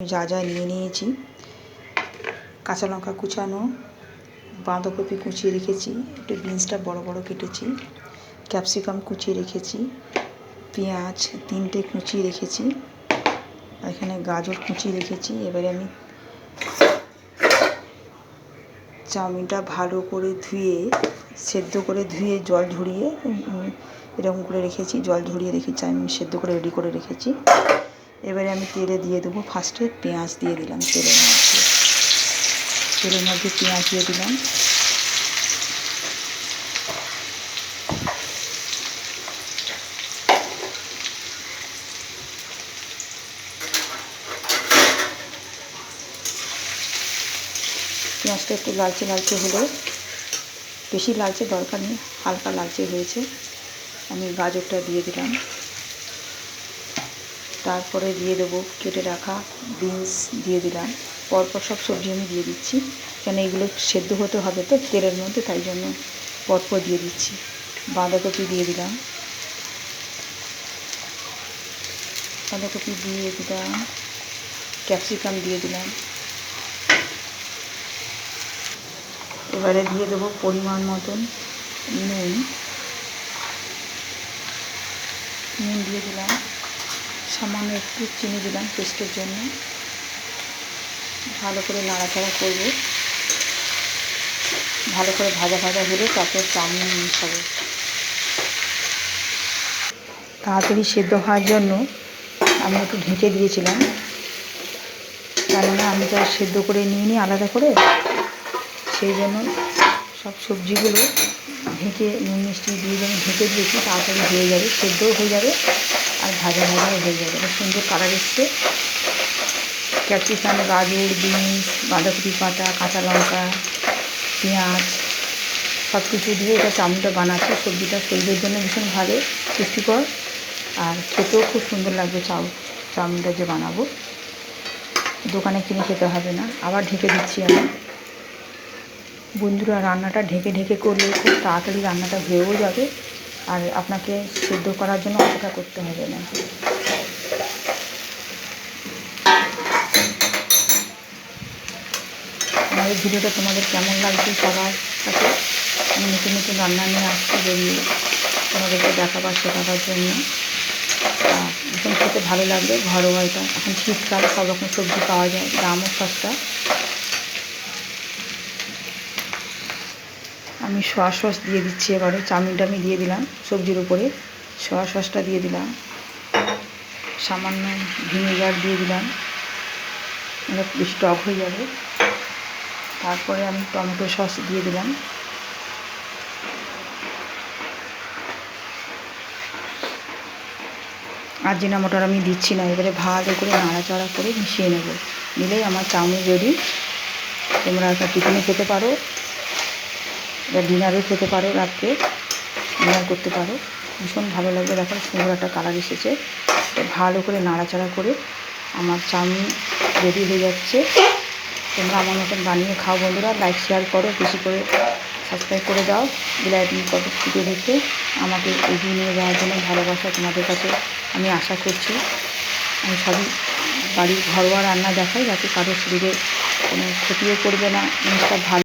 যা যা নিয়ে নিয়েছি, কাঁচা লঙ্কা কুচানো, বাঁধাকপি কুচিয়ে রেখেছি, একটু বিনসটা বড় বড় কেটেছি, ক্যাপসিকাম কুচিয়ে রেখেছি, পেঁয়াজ 3টে কুচিয়ে রেখেছি, এখানে গাজর কুচিয়ে রেখেছি। এবারে আমি চাউমিনটা ভালো করে সেদ্ধ করে ধুয়ে জল ঝরিয়ে এরকম করে রেখেছি, জল ঝরিয়ে রেখে চাউমিন সেদ্ধ করে রেডি করে রেখেছি। এবারে আমি তেলে দিয়ে দেবো, ফার্স্টে পেঁয়াজ দিয়ে দিলাম, তেলের মধ্যে পেঁয়াজ দিয়ে দিলাম। পেঁয়াজটা একটু লালচে লালচে হলে, বেশি লালচে দরকার নেই, হালকা লালচে হয়েছে, আমি গাজরটা দিয়ে দিলাম। তারপরে দিয়ে দেবো কেটে রাখা বিনস দিয়ে দিলাম। পরপর সব সবজি আমি দিয়ে দিচ্ছি, কেন এগুলো সেদ্ধ হতে হবে তো তেলের মধ্যে, তাই জন্য পরপর দিয়ে দিচ্ছি। বাঁধাকপি দিয়ে দিলাম, ক্যাপসিকাম দিয়ে দিলাম। এবারে দিয়ে দেবো পরিমাণ মতন নুন দিয়ে দিলাম, সামান্য একটু চিনি দিলাম টেস্টের জন্য। ভালো করে নাড়াচাড়া করব, ভালো করে ভাজা ভাজা হলে তারপর চাউমিন মিশাবো। তাড়াতাড়ি সেদ্ধ হওয়ার জন্য আমি একটু ঢেকে দিয়েছিলাম, কেননা আমি তো সেদ্ধ করে নিইনি আলাদা করে, সেই জন্য সব সবজিগুলো ঢেকে নুন মিষ্টি দিয়ে যেন ঢেকে দিয়েছি, তাড়াতাড়ি হয়ে যাবে, সেদ্ধও হয়ে যাবে আর ভাজা ভাজাও হয়ে যাবে। সুন্দর কালার এসছে। ক্যাপসিকাম, গাজর, বিনস, বাঁধাকপি কাটা, কাঁচা লঙ্কা, পেঁয়াজ সব কিছু দিয়ে এটা চাউমিনটা বানাচ্ছি। সবজিটা শরীরের জন্য ভীষণ ভালো, পুষ্টিকর, আর খেতেও খুব সুন্দর লাগবে। চাউমিনটা যে বানাবো, দোকানে কিনে খেতে হবে না। আবার ঢেকে দিচ্ছি আমি। বন্ধুরা, রান্নাটা ঢেকে ঢেকে করলে খুব তাড়াতাড়ি রান্নাটা হয়েও যাবে, আর আপনাকে সেদ্ধ করার জন্য অপেক্ষা করতে হবে না। আমার এই ভিডিওটা তোমাদের কেমন লাগছে সবার কাছে? আমি নতুন নতুন রান্না নিয়ে আসছি বেরিয়ে তোমাদেরকে দেখাবার শেখাবার জন্য। ভীষণ খেতে ভালো লাগবে, ঘরোয়া এটা। এখন শীতকাল, সব রকম সবজি পাওয়া যায়, দামও সস্তা। আমি সয়া সস দিয়ে দিচ্ছি। এবারে চাউমিনটা আমি দিয়ে দিলাম সবজির উপরে, সয়া সসটা দিয়ে দিলাম, সামান্য ভিনেগার দিয়ে দিলাম, বেশি টক হয়ে যাবে। তারপরে আমি টমেটো সস দিয়ে দিলাম। আজিনামোটা আমি দিচ্ছি না। এবারে ভালো করে নাড়াচাড়া করে মিশিয়ে নেব, নিলেই আমার চাউমিন রেডি। তোমরা একটা টিফিনে খেতে পারো, বা ডিনারে খেতে পারো, রাত্রে ডিনার করতে পারো, ভীষণ ভালো লাগবে। দেখো সুন্দর একটা কালার এসেছে। ভালো করে নাড়াচাড়া করে আমার চাউমিন রেডি হয়ে যাচ্ছে। তোমরা আমার মতন বানিয়ে খাও বন্ধুরা। লাইক শেয়ার করো, বেশি করে সাবস্ক্রাইব করে দাও। বেলাইকন কত ফুটে রেখে আমাকে এগিয়ে নিয়ে যাওয়ার জন্য ভালোবাসা তোমাদের কাছে আমি আশা করছি। আমি সবই বাড়ির ঘরোয়া রান্না দেখাই, যাতে কারোর শরীরে কোনো ক্ষতিও করবে না, জিনিসটা ভালো।